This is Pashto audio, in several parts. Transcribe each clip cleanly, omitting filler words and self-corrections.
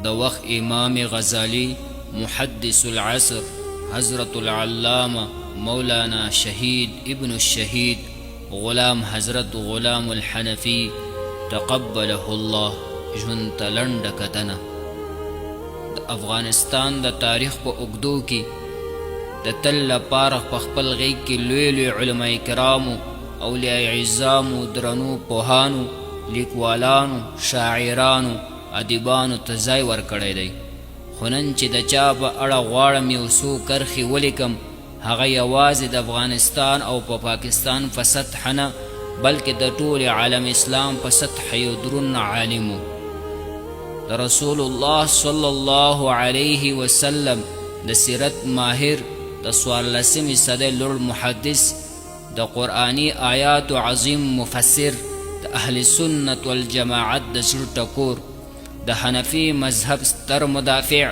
د وخت امام غزالی محدث العصر حضرت العلامہ مولانا شہید ابن الشہید غلام حضرت غلام الحنفی تقبله الله ژوند ته لنډه کتنه د افغانستان د تاریخ په اوږدو کې د تل لپاره په خپل غیږ کې لوی لوی علما کرامو اولیاء اعظامو درنو پوهانو لیکوالانو شاعرانو ادیبانو ته ځای ورکړی دی خو نن چې د چا په اړه غواړم یو څو کرښې ولیکم هغه یوازې د افغانستان او په پاکستان په سطح نه بلکې د ټول عالم اسلام په سطح یو درون عالم د رسول الله صلی الله علیه وسلم د سیرت ماهر د 14مې صدۍ لوړ محدث د قرآنی آیات عظیم مفسر د اهل سنت والجماعت د زړه ټکور د حنفی مذهب ستر مدافع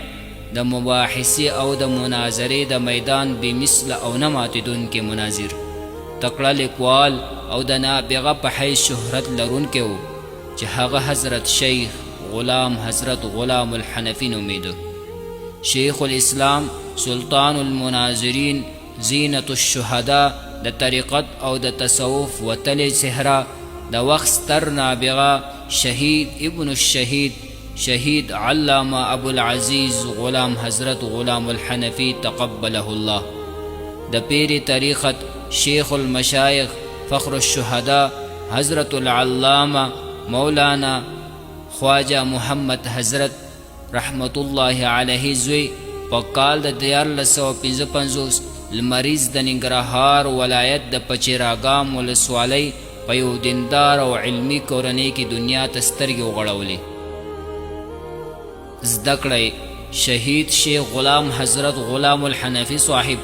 د مباحثې او د مناظرې د میدان بې مثله او نه ماتېدونکي مناظر تکړه لیکوال او د نابغه په حیث شهرت لرونکی و چې هغه حضرت شیخ غلام حضرت غلام الحنفی نومیده شیخ الاسلام سلطان المناظرین زینت الشهدا د طریقت او د تصوف وتل صحرا د وخت ستر نابغه شهید ابن الشهید شهید علامہ ابو العزیز غلام حضرت غلام الحنفی تقبله الله د پیر طریقت شیخ المشایخ فخر الشهداء حضرت العلامہ مولانا خواجہ محمد حضرت رحمت الله علیه زوی په کال د 1455 لمریز د ننګرهار ولایت د پچیراګام ولسوالۍ په یو دیندار او علمی کورنۍ کې دنیا ته سترګې وغړولې زده کړئ شهید شیخ غلام حضرت غلام الحنفی صاحب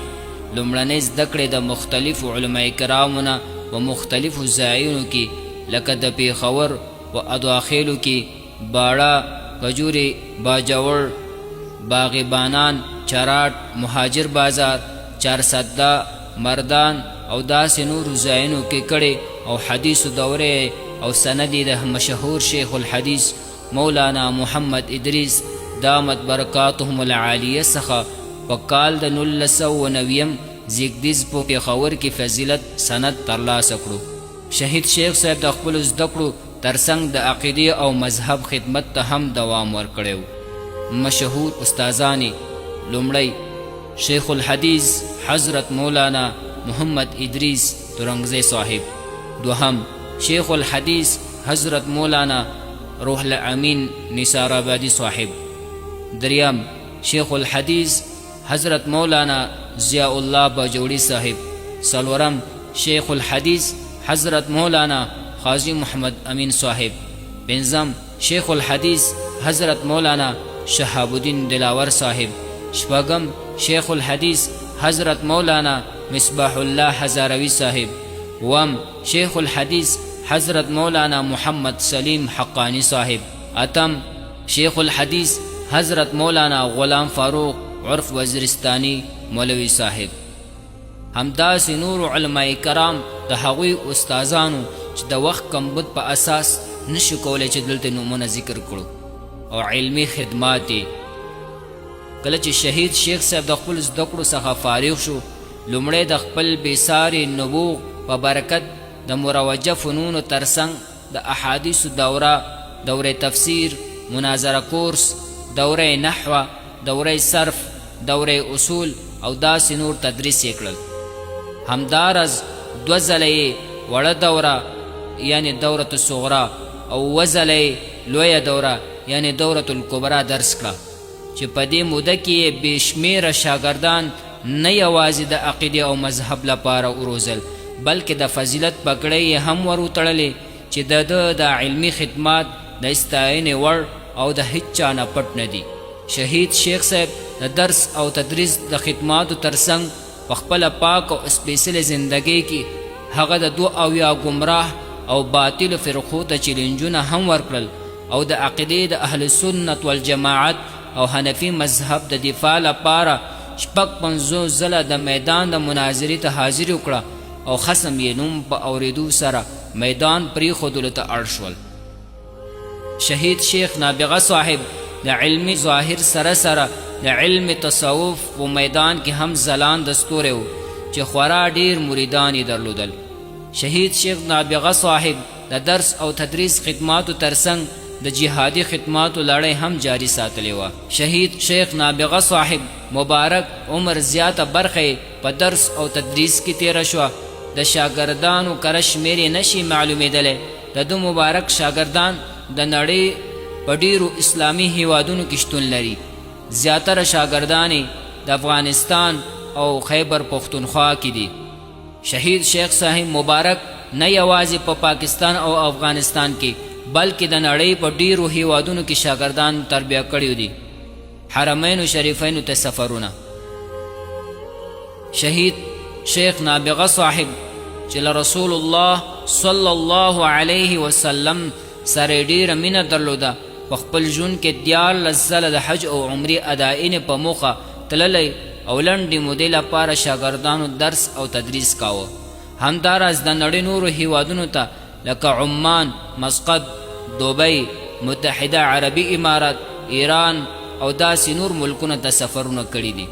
لومړنۍ زده کړې د مختلفو علما کرامو نه په مختلفو ځایونو کې لکه د پیښور و ادواخیلو کې باړه کجوري باجوړ باغبانان چراټ مهاجر بازار چارسده مردان او داسې نورو ځایونو کې کړې او حدیثو دورې او سندې د مشهور شیخ الحدیث مولانا محمد ادریس دامت برکاتهم العالیه څخه په کال د 1990 زیږدیز په پیښور کې فضیلت سند ترلاسه کړو شهید شیخ صاحب د خپلو زده کړو ترڅنګ د عقیدې او مذهب خدمت ته هم دوام ورکړی مشهور استادانی لومړی شیخ الحدیث حضرت مولانا محمد ادریس ترنګزی صاحب دوهم شیخ الحدیث حضرت مولانا روح الامین نثار آبادی صاحب دریم شیخ الحدیث حضرت مولانا ضیاء الله باجوړي صاحب څلورم شیخ الحدیث حضرت مولانا قاضی محمد امین صاحب پنځم شیخ الحدیث حضرت مولانا شهاب الدین دلاور صاحب شپږم شیخ الحدیث حضرت مولانا مصباح الله هزاروی صاحب اووم شیخ الحدیث حضرت مولانا محمد سلیم حقانی صاحب اتم شیخ الحدیث حضرت مولانا غلام فاروق عرف وزیرستانی مولوی صاحب همداسې نور علماء کرام د هغوی استادانو چې د وخت کمبود په اساس نشو کولی چې دلته نومونه ذکر کړو او علمی خدمات کله چې شهید شیخ صاحب د خپل زده کړو څخه فارغ شو لومړی د خپل بېساري نبوغ په برکت د مروجه فنونو ترڅنګ د احادیثو دوره تفسیر مناظره کورس دوره نحوه دوره صرف دوره اصول او داسې نور تدریس یې کړل همدارز دو ځله یې وړه دوره یعنی دورة الصغرا او وزله لویه دوره یعنی دورة الکبرا درس کړه چې په دې موده کې بېشمیره شاګردان نه یوازې د عقیدې او مذهب لپاره وروزل بلکې د فضیلت پګړۍ یې هم ور وتړلې چې د ده د علمي خدمات د ستاینې وړ او د هیچ چا نه پټ نه دي شهید شیخ صاحب د درس او تدریس د خدماتو ترڅنګ په خپله پاک او سپېڅلې زندګۍ کې هغه د 2 ګمراه او باطل فرقو ته چیلنجونه هم ورکړل او د عقیدې د اهل سنت والجماعت او حنفي مذهب د دفاع لپاره 55 ځله د میدان د مناظرې ته حاضر وکړه او خصم یې نوم په اورېدو سره میدان پرېښودلو ته اړ شول. شهید شیخ نابغه صاحب د علمی ظاهر سره سره د علم تصوف و میدان کې هم ځلان دستوری و چې خورا ډیر مریدان یې درلودل. شهید شیخ نابغه صاحب د درس او تدریس خدماتو ترڅنګ د جهادي خدماتو لړۍ هم جاری ساتلې وه. شهید شیخ نابغه صاحب مبارک عمر زیاته برخه په درس او تدریس کې تیره شوه. د شاګردانو کره شمېر یې نشي معلومېدلی. د ده مبارک شاګردان د نړۍ په ډیرو اسلامي هیوادونو کې شتون لري. زیاتره شاګردان د افغانستان او خیبر پختونخوا کې دي. شهید شیخ صاحب مبارک نه یوازې په پاکستان او افغانستان کې بلکې د نړۍ په ډیرو هیوادونو کې شاګردان تربیه کړي دي. حرمین شریفینو ته سفرونه. شهید شیخ نابغه صاحب چې له رسول الله صلی الله علیه وسلم سره ډیره مینه درلوده، په خپل ژوند کې 14 ځله د حج او عمرې اداینې په موخه تللی او لنډې مودې لپاره شاګردانو درس او تدریس کاوه. همداراز د نړۍ نورو هیوادونو ته لکه عمان، مسقط، دوبۍ، متحده عربي امارات، ایران او داسې نور ملکونو ته سفرونه کړي دي.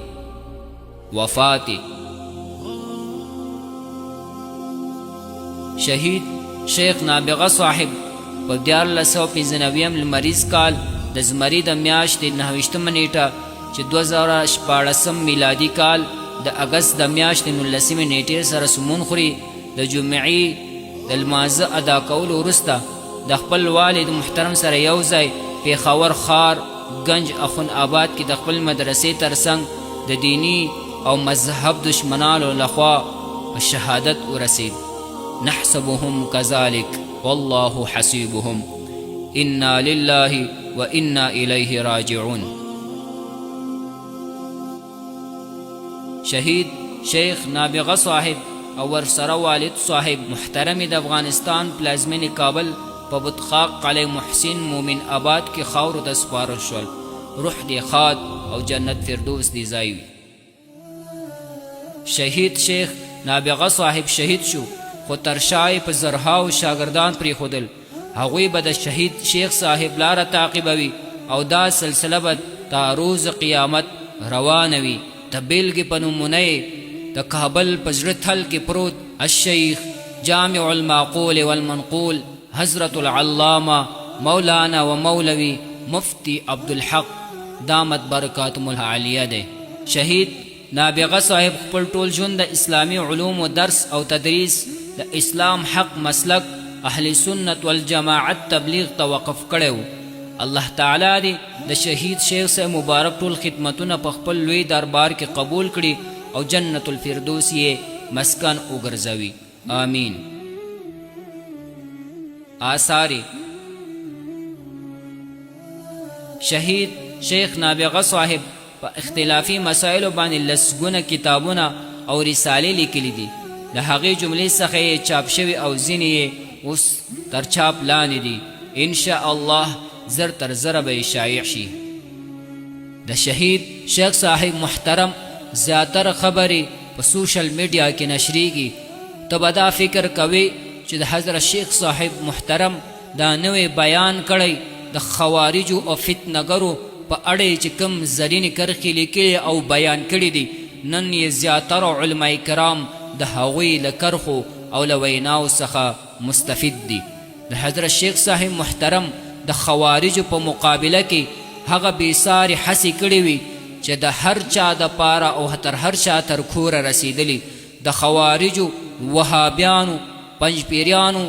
وفات شهید شیخ نابغه صاحب په 1495 لمریز کال د زمري د میاشتې 29 نیټه چې 2014 میلادي کال د اګست د میاشتې 19 نیټې سره سمون خوري د جمعې د لمانځه ادا کولو وروسته د خپل والد محترم سره یو ځای پېښور ښار گنج اخون آباد کې د خپل مدرسې ترڅنګ د دینی او مذهب دشمنانو لخوا په شهادت ورسید. نحسبهم كذلك والله حسيبهم انا لله وانا الیه راجعون. شهید شیخ نابغه صاحب او ورسره والد صاحب محترم د افغانستان پلازمینې کابل په بطخاق قلعه محسن مومن آباد کې خاورو ته سپارل شول. روح دې ښاد او جنت فردوس دې ځای وي. شهید شیخ نابغه صاحب شهید شو خو تر شا یې په زرهاو شاګردان پرېښودل. هغوی به د شهید شیخ صاحب لاره تعقیبوي او دا سلسله به تا روز قیامت روانه وي. د بیلګې په نمونه یې د کابل په زړه تل کې پروت الشیخ جامع المعقول والمنقول حضرت العلامه مولانا و مولوی مفتی عبدالحق دامت برکاتهم العالیه دی. شهید نابغه صاحب خپل ټول ژوند د اسلامي علومو درس او تدریس د اسلام حق مسلک اهل سنت والجماعت تبلیغ ته وقف کړی و. الله تعالی دې د شهید شیخ صاحب مبارک ټول خدمتونه په خپل لوی دربار کې قبول کړي او جنت الفردوس یې مسکن وګرځوي. آمین. آثار شهید شیخ نابغه صاحب په اختلافي مسائلو باندې لسګونه کتابونه او رسالې لیکلي دي. د هغې جملې څخه یې چاپ شوي او ځینې یې اوس تر چاپ لاندې دي. انشاء الله زر تر زره به شایع شي. د شهید شیخ صاحب محترم زیاتره خبرې په سوشل میډیا کې نشریږي. ته به دا فکر کوي چې د حضرت شیخ صاحب محترم دا نوی بیان کړی د خوارجو او فتنګرو په اړه چې کوم زرینې کرښې لیکلي او بیان کړي دي، نن یې زیاتره علما کرام د هغوی له کرښو او له ویناو څخه مستفید دي. د حضرت شیخ صاحب محترم د خوارجو په مقابله کې هغه بېسارې هڅې کړې وي چې د هر چا د پاره او تر هر چا تر کوره رسېدلي. د خوارجو، وهابیانو، پنجپیریانو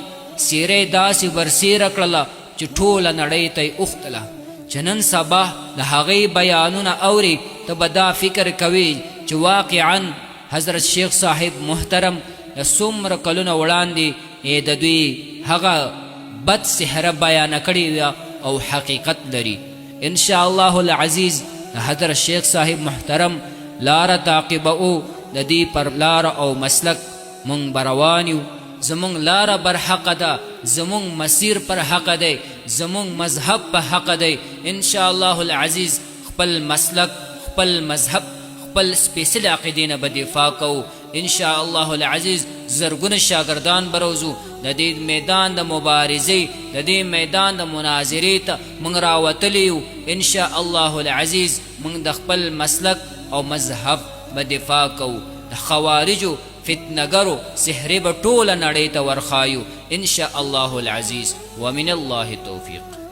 څیرې داسې برسیره کړله چې ټوله نړۍ ته یې اوښتله. چې نن سبا د هغې بیانونه اوري ته به دا فکر کوي چې واقعا حضرت شیخ صاحب محترم څومره کلونه وړاندې د دوی هغه بد سحره بیانه کړې او حقیقت لري. انشاء الله العزیز د حضرت شیخ صاحب محترم لاره تعقیبوو. د دې پر لاره او مسلک مونږ به روان یو. زمونږ لاره بر حق ده، زمونږ مسیر پر حق دی، زمونږ مذهب په حق دی. انشاء الله العزیز خپل مسلک، خپل مذهب، خپل سپیڅلې عقیدې نه به دفاع کوو. انشاء الله العزیز زرګونه شاګردان بروزو د دې میدان د مبارزې د دې میدان د مناظرې ته موږ راوتلی یو ان شاء الله العزیز موږ د خپل مسلک او مذهب به دفاع کوو د خوارجو فتنګرو سحرې به ټوله نړۍ ته ورخایو ان شاء الله العزیز ومن الله توفیق